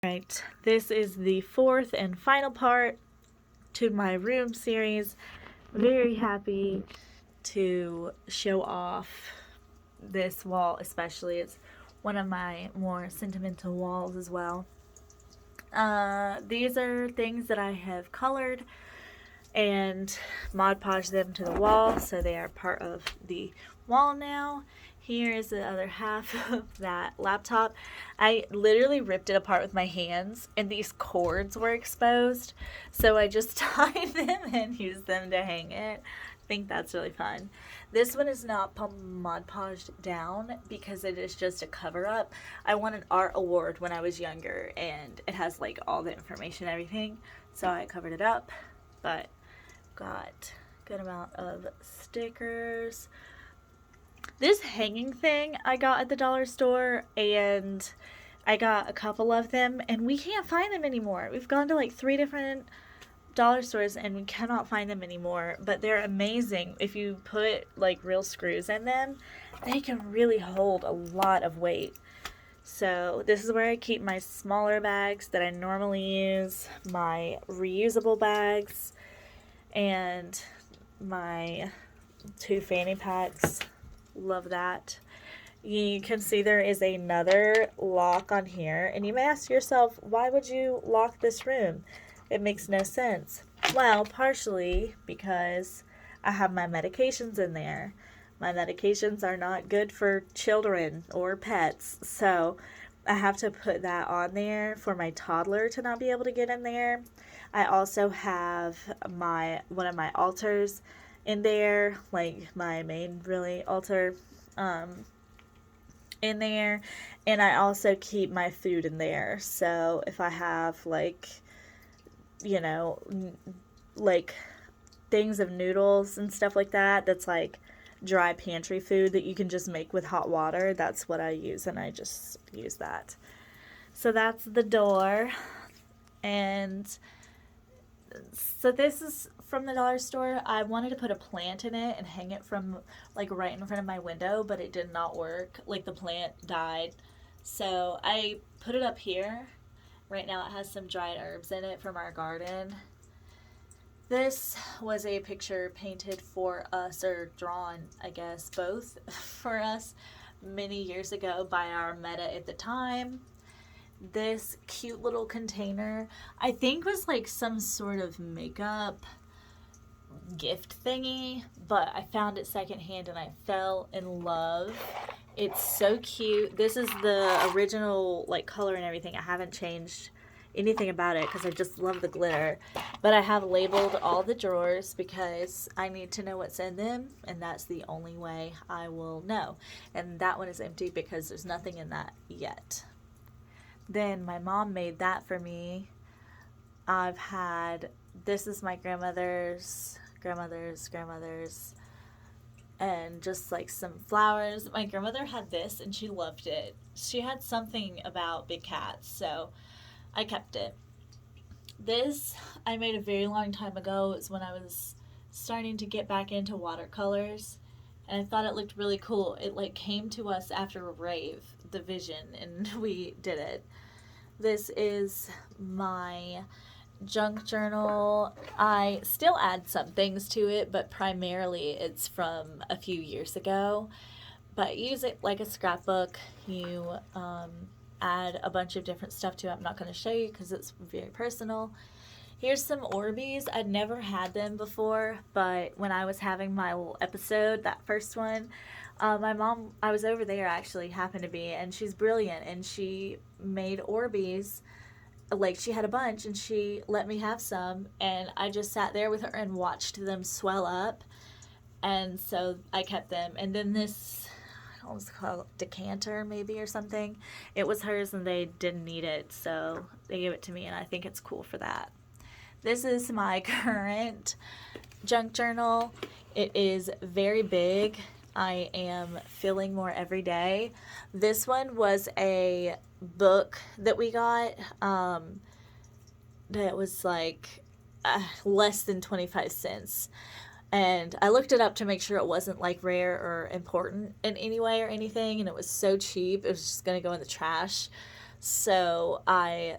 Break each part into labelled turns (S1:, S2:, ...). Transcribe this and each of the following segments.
S1: Right, this is the fourth and final part to my room series. Very happy to show off this wall, especially. It's one of my more sentimental walls as well. These are things that I have colored and Mod Podged them to the wall, so they are part of the wall now. Here is the other half of that laptop. I literally ripped it apart with my hands, and these cords were exposed, so I just tied them and used them to hang it. I think that's really fun. This one is not Mod Podged down because it is just a cover up. I won an art award when I was younger, and it has like all the information and everything, so I covered it up. But got a good amount of stickers. This hanging thing I got at the dollar store, and I got a couple of them, and we can't find them anymore. We've gone to like 3 different dollar stores and we cannot find them anymore, but they're amazing. If you put like real screws in them, they can really hold a lot of weight. So this is where I keep my smaller bags that I normally use, my reusable bags, and my 2 fanny packs. Love that. You can see there is another lock on here, and you may ask yourself, why would you lock this room? It makes no sense. Well, partially because I have my medications in there. My medications are not good for children or pets, so I have to put that on there for my toddler to not be able to get in there. I also have one of my altars in there, like my main really altar in there, and I also keep my food in there. So if I have like like things of noodles and stuff like that, that's like dry pantry food that you can just make with hot water, that's what I use, and I just use that. So that's the door. And so this is from the dollar store. I wanted to put a plant in it and hang it from like right in front of my window, but it did not work. Like the plant died. So I put it up here. Right now it has some dried herbs in it from our garden. This was a picture painted for us, or drawn, I guess, both for us many years ago by our meta at the time. This cute little container, I think, was like some sort of makeup gift thingy, but I found it secondhand and I fell in love. It's so cute. This is the original like color and everything. I haven't changed anything about it because I just love the glitter, but I have labeled all the drawers because I need to know what's in them, and that's the only way I will know. And that one is empty because there's nothing in that yet. Then my mom made that for me. This is my grandmother's, and just like some flowers. My grandmother had this and she loved it. She had something about big cats, so I kept it. This I made a very long time ago. It was when I was starting to get back into watercolors, and I thought it looked really cool. It like came to us after a rave, the vision, and we did it. This is my junk journal. I still add some things to it, but primarily it's from a few years ago. But use it like a scrapbook. You add a bunch of different stuff to it. I'm not going to show you because it's very personal. Here's some Orbeez. I'd never had them before, but when I was having my little episode, that first one, my mom, I was over there actually, happened to be, and she's brilliant, and she made Orbeez. Like, she had a bunch, and she let me have some, and I just sat there with her and watched them swell up, and so I kept them. And then this, what was it called, decanter maybe or something, it was hers and they didn't need it, so they gave it to me, and I think it's cool for that. This is my current junk journal. It is very big. I am filling more every day. This one was a book that we got that was like less than 25 cents. And I looked it up to make sure it wasn't like rare or important in any way or anything, and it was so cheap it was just going to go in the trash. So I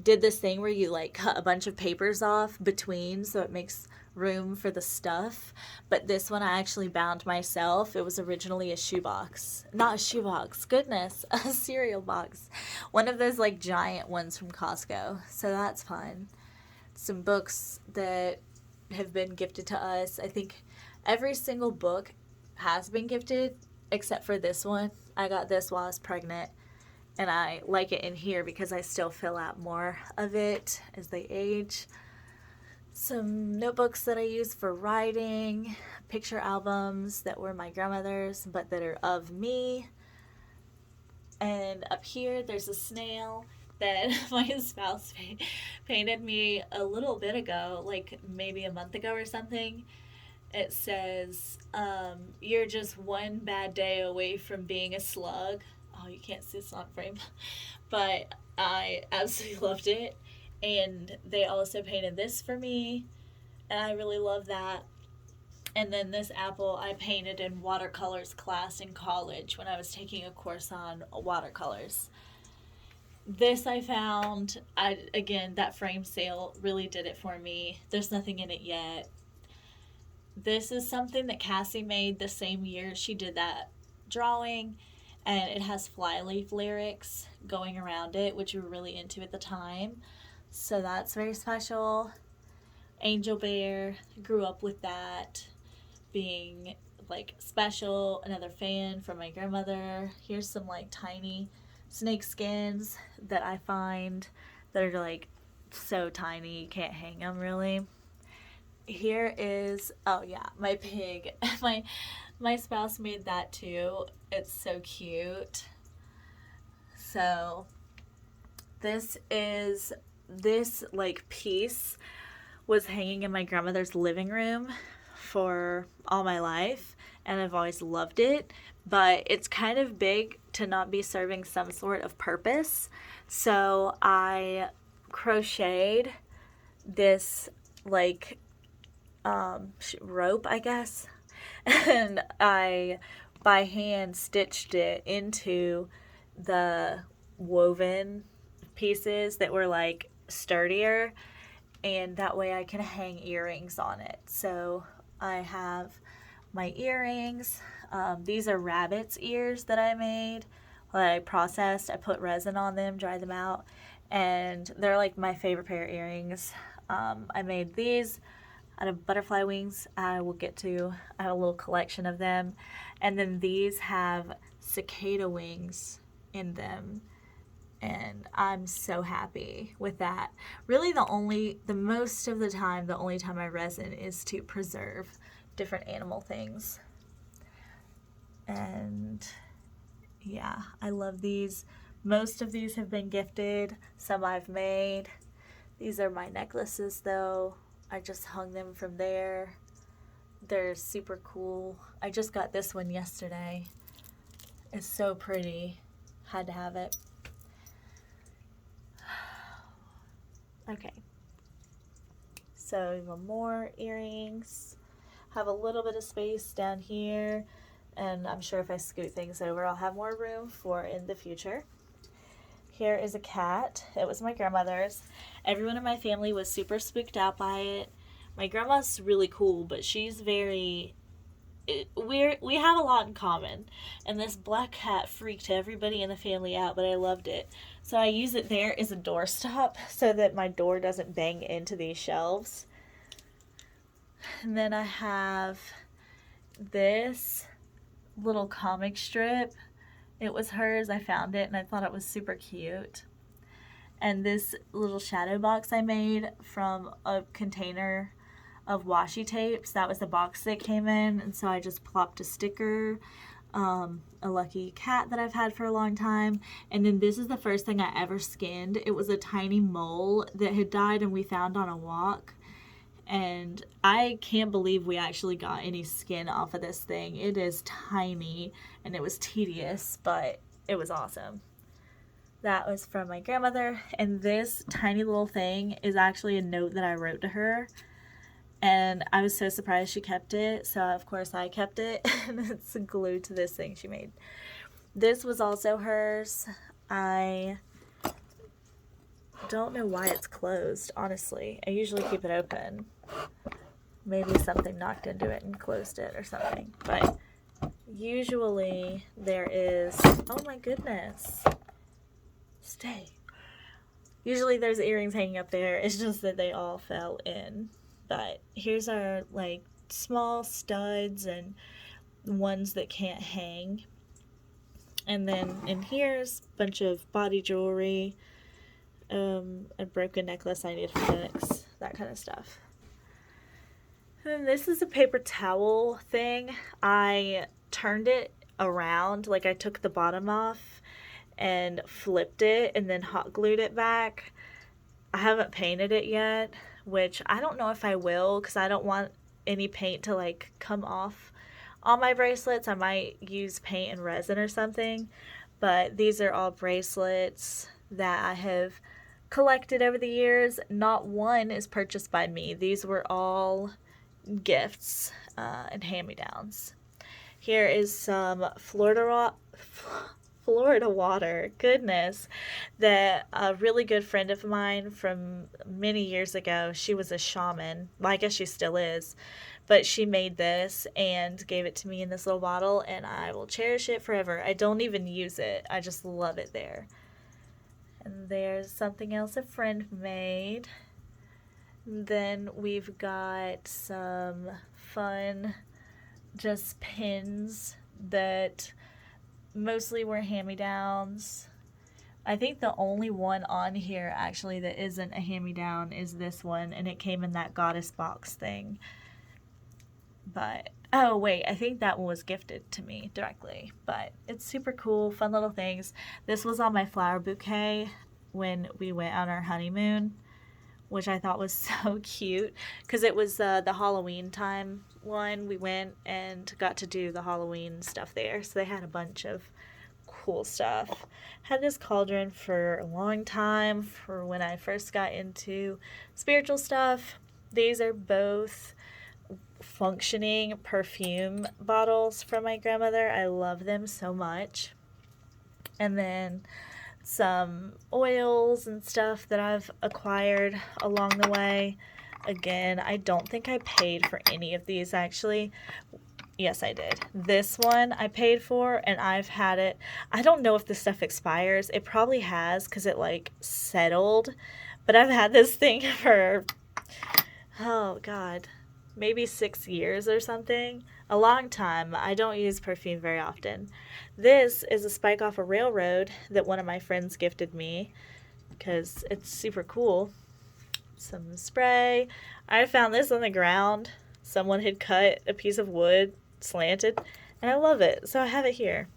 S1: did this thing where you like cut a bunch of papers off between so it makes room for the stuff. But this one I actually bound myself. It was originally a shoebox. Not a shoebox, goodness, a cereal box. One of those like giant ones from Costco. So that's fun. Some books that have been gifted to us. I think every single book has been gifted except for this one. I got this while I was pregnant. And I like it in here because I still fill out more of it as they age. Some notebooks that I use for writing, picture albums that were my grandmother's but that are of me. And up here there's a snail that my spouse painted me a little bit ago, like maybe a month ago or something. It says, you're just one bad day away from being a slug. Oh, you can't see this on frame. But I absolutely loved it. And they also painted this for me, and I really love that. And then this apple I painted in watercolors class in college when I was taking a course on watercolors. This I found, again, that frame sale really did it for me. There's nothing in it yet. This is something that Cassie made the same year she did that drawing, and it has Flyleaf lyrics going around it, which we were really into at the time. So that's very special. Angel Bear, grew up with that being like special. Another fan from my grandmother. Here's some like tiny snake skins that I find that are like so tiny you can't hang them really. Here is, oh yeah, my pig. my spouse made that too. It's so cute. So this like piece was hanging in my grandmother's living room for all my life, and I've always loved it, but it's kind of big to not be serving some sort of purpose. So I crocheted this like rope, I guess, and I by hand stitched it into the woven pieces that were like sturdier, and that way I can hang earrings on it. So I have my earrings. These are rabbit's ears that I made. That I processed. I put resin on them, dried them out, and they're like my favorite pair of earrings. I made these out of butterfly wings. I have a little collection of them. And then these have cicada wings in them. And I'm so happy with that. Really the most of the time, the only time I resin is to preserve different animal things. And yeah, I love these. Most of these have been gifted. Some I've made. These are my necklaces though. I just hung them from there. They're super cool. I just got this one yesterday. It's so pretty. Had to have it. Okay. So even more earrings. Have a little bit of space down here. And I'm sure if I scoot things over, I'll have more room for in the future. Here is a cat. It was my grandmother's. Everyone in my family was super spooked out by it. My grandma's really cool, but she's very... We have a lot in common. And this black cat freaked everybody in the family out, but I loved it. So I use it there as a doorstop so that my door doesn't bang into these shelves. And then I have this little comic strip. It was hers. I found it and I thought it was super cute. And this little shadow box I made from a container of washi tapes. That was the box that came in, and so I just plopped a sticker, a lucky cat that I've had for a long time. And then this is the first thing I ever skinned. It was a tiny mole that had died and we found on a walk. And I can't believe we actually got any skin off of this thing. It is tiny and it was tedious, but it was awesome. That was from my grandmother. And this tiny little thing is actually a note that I wrote to her. And I was so surprised she kept it. So, of course, I kept it. And it's glued to this thing she made. This was also hers. I don't know why it's closed, honestly. I usually keep it open. Maybe something knocked into it and closed it or something. But usually there is... Oh my goodness. Stay. Usually there's earrings hanging up there. It's just that they all fell in. But here's our, like, small studs and ones that can't hang. And then in here's a bunch of body jewelry, a broken necklace I need to fix, that kind of stuff. And then this is a paper towel thing. I turned it around, like I took the bottom off and flipped it and then hot glued it back. I haven't painted it yet, which I don't know if I will because I don't want any paint to like come off on my bracelets. I might use paint and resin or something, but these are all bracelets that I have collected over the years. Not one is purchased by me. These were all gifts and hand-me-downs. Here is some Florida water, goodness, that a really good friend of mine from many years ago, she was a shaman, well I guess she still is, but she made this and gave it to me in this little bottle and I will cherish it forever. I don't even use it, I just love it there. And there's something else a friend made. Then we've got some fun just pins that mostly were hand-me-downs. I think the only one on here actually that isn't a hand-me-down is this one, and it came in that goddess box thing. But, oh wait, I think that one was gifted to me directly. But it's super cool, fun little things. This was on my flower bouquet when we went on our honeymoon, which I thought was so cute because it was the Halloween time one. We went and got to do the Halloween stuff there. So they had a bunch of cool stuff. Had this cauldron for a long time for when I first got into spiritual stuff. These are both functioning perfume bottles from my grandmother. I love them so much. And then some oils and stuff that I've acquired along the way. Again, I don't think I paid for any of these actually. Yes, I did. This one I paid for and I've had it. I don't know if this stuff expires. It probably has because it like settled. But I've had this thing for, oh God, maybe 6 years or something. A long time. I don't use perfume very often. This is a spike off a railroad that one of my friends gifted me because it's super cool. Some spray. I found this on the ground. Someone had cut a piece of wood slanted and I love it. So I have it here.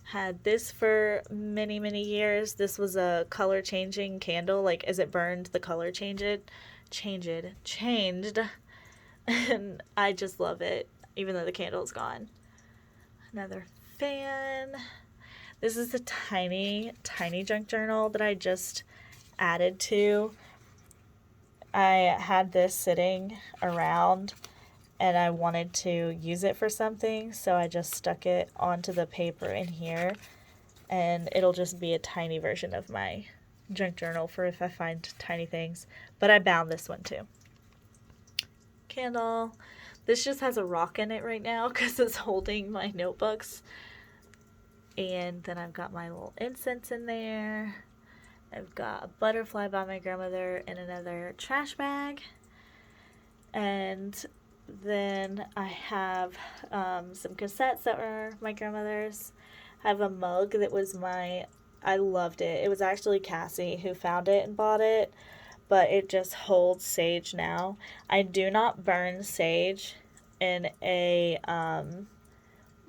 S1: Had this for many, many years. This was a color changing candle. Like as it burned, the color changed. And I just love it, even though the candle is gone. Another fan. This is a tiny, tiny junk journal that I just added to. I had this sitting around and I wanted to use it for something, so I just stuck it onto the paper in here, and it'll just be a tiny version of my junk journal for if I find tiny things. But I bound this one too. Candle. This just has a rock in it right now because it's holding my notebooks. And then I've got my little incense in there. I've got a butterfly by my grandmother in another trash bag. And then I have some cassettes that were my grandmother's. I have a mug that was I loved it. It was actually Cassie who found it and bought it. But it just holds sage now. I do not burn sage in a,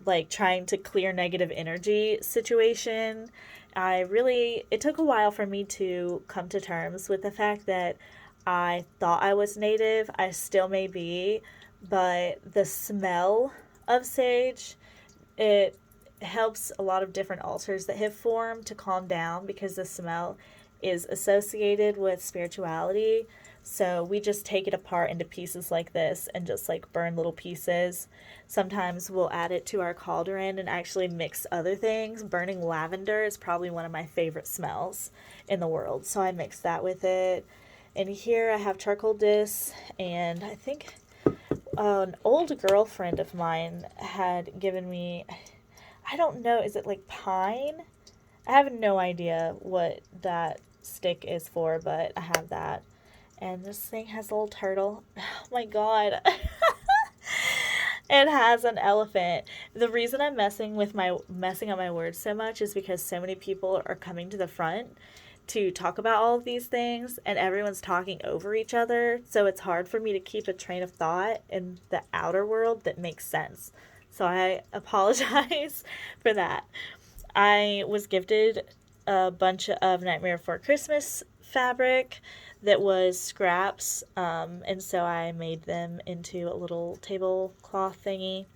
S1: like, trying to clear negative energy situation. It took a while for me to come to terms with the fact that I thought I was native. I still may be, but the smell of sage, it helps a lot of different altars that have formed to calm down because the smell is associated with spirituality. So we just take it apart into pieces like this and just like burn little pieces. Sometimes we'll add it to our cauldron and actually mix other things. Burning lavender is probably one of my favorite smells in the world, so I mix that with it. And here I have charcoal discs, and I think an old girlfriend of mine had given me, I don't know, is it like pine? I have no idea what that stick is for, but I have that. And this thing has a little turtle. Oh my god. It has an elephant. The reason I'm messing up my words so much is because so many people are coming to the front to talk about all of these things, and everyone's talking over each other, so it's hard for me to keep a train of thought in the outer world that makes sense. So I apologize for that. I was gifted a bunch of Nightmare Before Christmas fabric that was scraps, and so I made them into a little tablecloth thingy.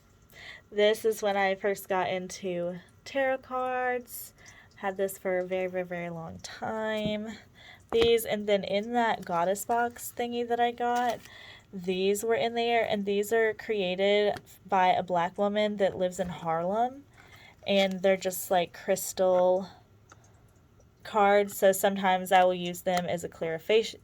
S1: This is when I first got into tarot cards. Had this for a very, very, very long time. These, and then in that goddess box thingy that I got, these were in there, and these are created by a black woman that lives in Harlem, and they're just like crystal cards, so sometimes I will use them as a clarification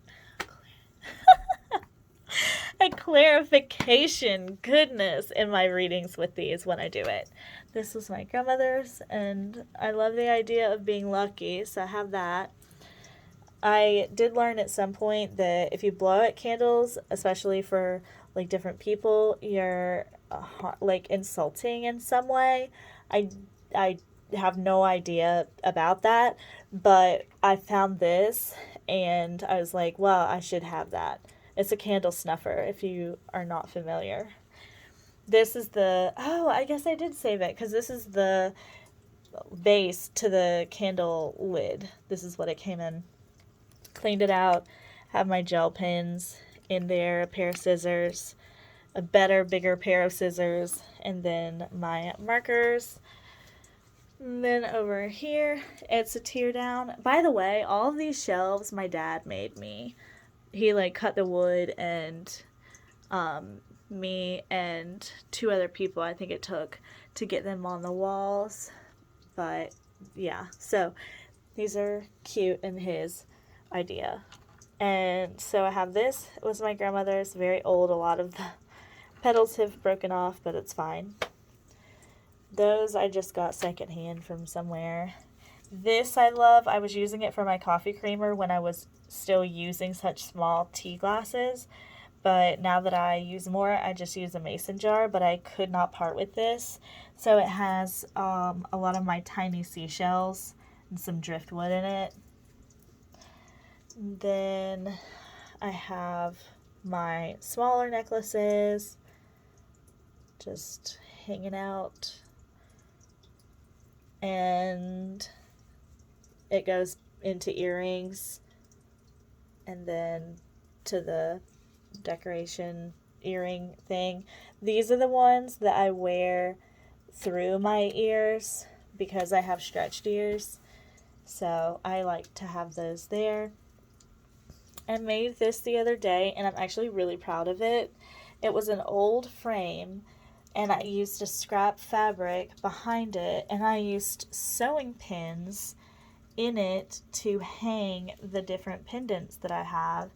S1: goodness, in my readings with these when I do it. This was my grandmother's, and I love the idea of being lucky, so I have that. I did learn at some point that if you blow out candles, especially for like different people, you're like insulting in some way. I have no idea about that, but I found this and I was like, well, I should have that. It's a candle snuffer if you are not familiar. This is I guess I did save it because this is the base to the candle lid. This is what it came in. Cleaned it out, have my gel pens in there, a pair of scissors, a better, bigger pair of scissors, and then my markers. And then over here, it's a tear down. By the way, all of these shelves my dad made me. He like cut the wood, and me and two other people I think it took to get them on the walls. But yeah, so these are cute in his idea. And so I have this. It was my grandmother's, very old. A lot of the petals have broken off, but it's fine. Those I just got secondhand from somewhere. This I love. I was using it for my coffee creamer when I was still using such small tea glasses. But now that I use more, I just use a mason jar, but I could not part with this. So it has a lot of my tiny seashells and some driftwood in it. And then I have my smaller necklaces just hanging out. And it goes into earrings and then to the decoration earring thing. These are the ones that I wear through my ears because I have stretched ears. So I like to have those there. I made this the other day and I'm actually really proud of it. It was an old frame and I used a scrap fabric behind it, and I used sewing pins in it to hang the different pendants that I have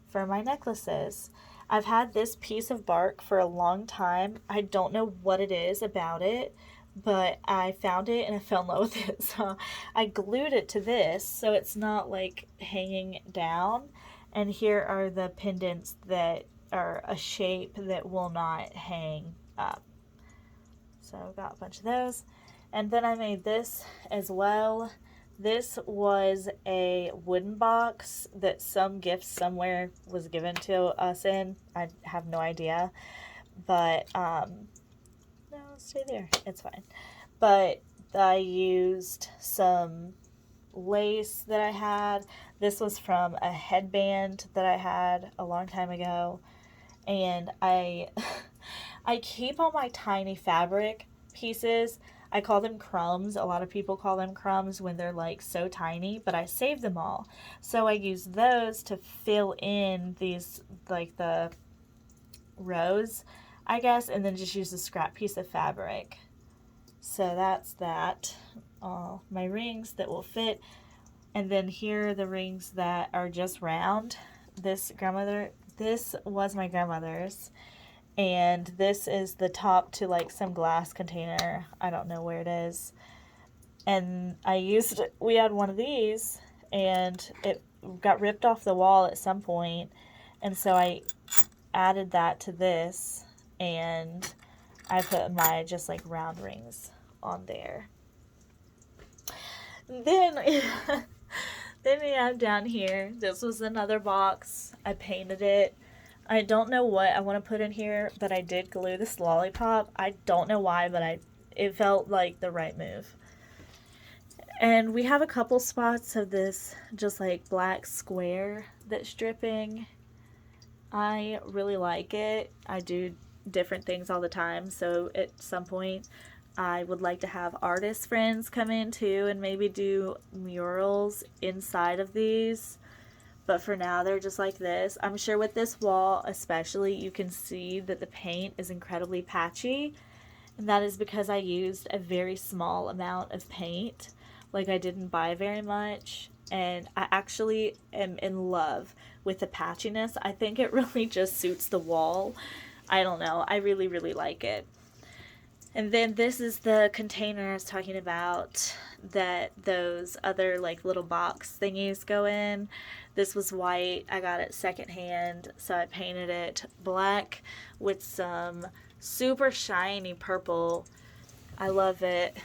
S1: for my necklaces. I've had this piece of bark for a long time. I don't know what it is about it, but I found it and I fell in love with it. So I glued it to this so it's not like hanging down. And here are the pendants that are a shape that will not hang up. So I've got a bunch of those. And then I made this as well. This was a wooden box that some gift somewhere was given to us in. I have no idea. But, no, stay there. It's fine. But I used some lace that I had. This was from a headband that I had a long time ago. And I keep all my tiny fabric pieces. I call them crumbs. A lot of people call them crumbs when they're like so tiny, but I saved them all. So I use those to fill in these, like the rows, I guess, and then just use a scrap piece of fabric. So that's that. My rings that will fit. And then here are the rings that are just round. This was my grandmother's. And this is the top to like some glass container. I don't know where it is. And we had one of these and it got ripped off the wall at some point. And so I added that to this and I put my just like round rings on there. Then then we have down here, this was another box. I painted it. I don't know what I want to put in here, but I did glue this lollipop. I don't know why, but it felt like the right move. And we have a couple spots of this just like black square that's dripping. I really like it. I do different things all the time, so at some point I would like to have artist friends come in too and maybe do murals inside of these. But for now, they're just like this. I'm sure with this wall especially, you can see that the paint is incredibly patchy. And that is because I used a very small amount of paint. Like, I didn't buy very much. And I actually am in love with the patchiness. I think it really just suits the wall. I don't know. I really, really like it. And then this is the container I was talking about that those other like little box thingies go in. This was white. I got it secondhand, so I painted it black with some super shiny purple. I love it.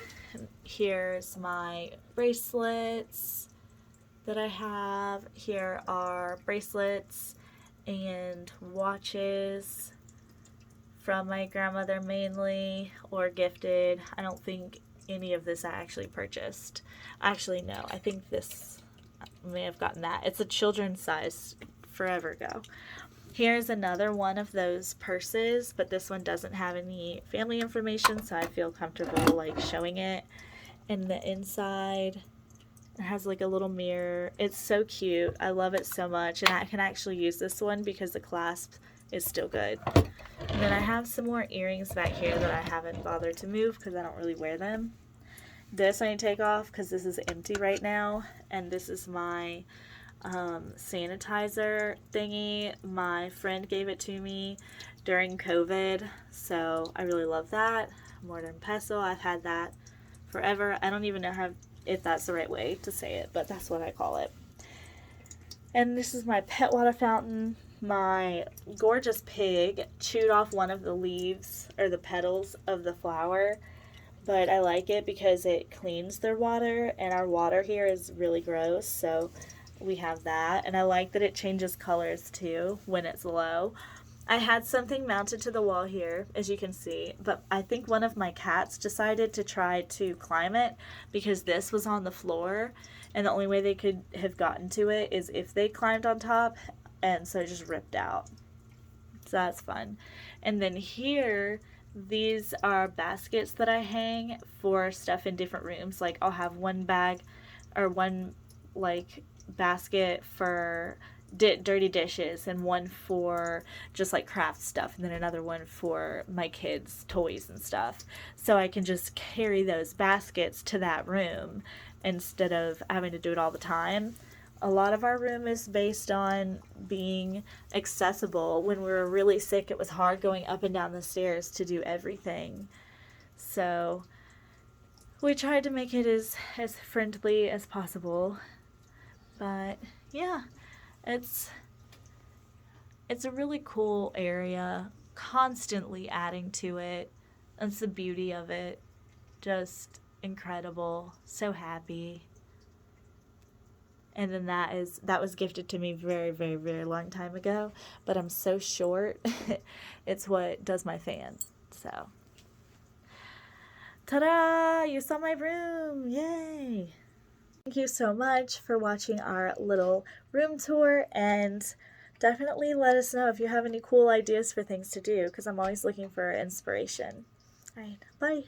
S1: Here's my bracelets that I have. Here are bracelets and watches from my grandmother mainly, or gifted. I don't think any of this I actually purchased. Actually, no, I think this, I may have gotten that. It's a children's size forever ago. Here's another one of those purses, but this one doesn't have any family information, so I feel comfortable like showing it. And the inside, it has like a little mirror. It's so cute. I love it so much, and I can actually use this one because the clasp is still good. And then I have some more earrings back here that I haven't bothered to move because I don't really wear them. This I need to take off because this is empty right now. And this is my sanitizer thingy. My friend gave it to me during COVID, so I really love that. Mortar and pestle, I've had that forever. I don't even know if that's the right way to say it, but that's what I call it. And this is my pet water fountain. My gorgeous pig chewed off one of the leaves or the petals of the flower, but I like it because it cleans their water, and our water here is really gross, so we have that. And I like that it changes colors too when it's low. I had something mounted to the wall here, as you can see, but I think one of my cats decided to try to climb it because this was on the floor, and the only way they could have gotten to it is if they climbed on top, and so it just ripped out. So that's fun. And then here, these are baskets that I hang for stuff in different rooms. Like, I'll have one bag or one like basket for dirty dishes, and one for just like craft stuff, and then another one for my kids' toys and stuff. So I can just carry those baskets to that room instead of having to do it all the time. A lot of our room is based on being accessible. When we were really sick, it was hard going up and down the stairs to do everything. So we tried to make it as friendly as possible. But yeah, it's a really cool area, constantly adding to it. That's the beauty of it. Just incredible. So happy. And then that was gifted to me very, very, very long time ago, but I'm so short. It's what does my fan. So, ta-da! You saw my room. Yay! Thank you so much for watching our little room tour, and definitely let us know if you have any cool ideas for things to do, because I'm always looking for inspiration. All right, bye.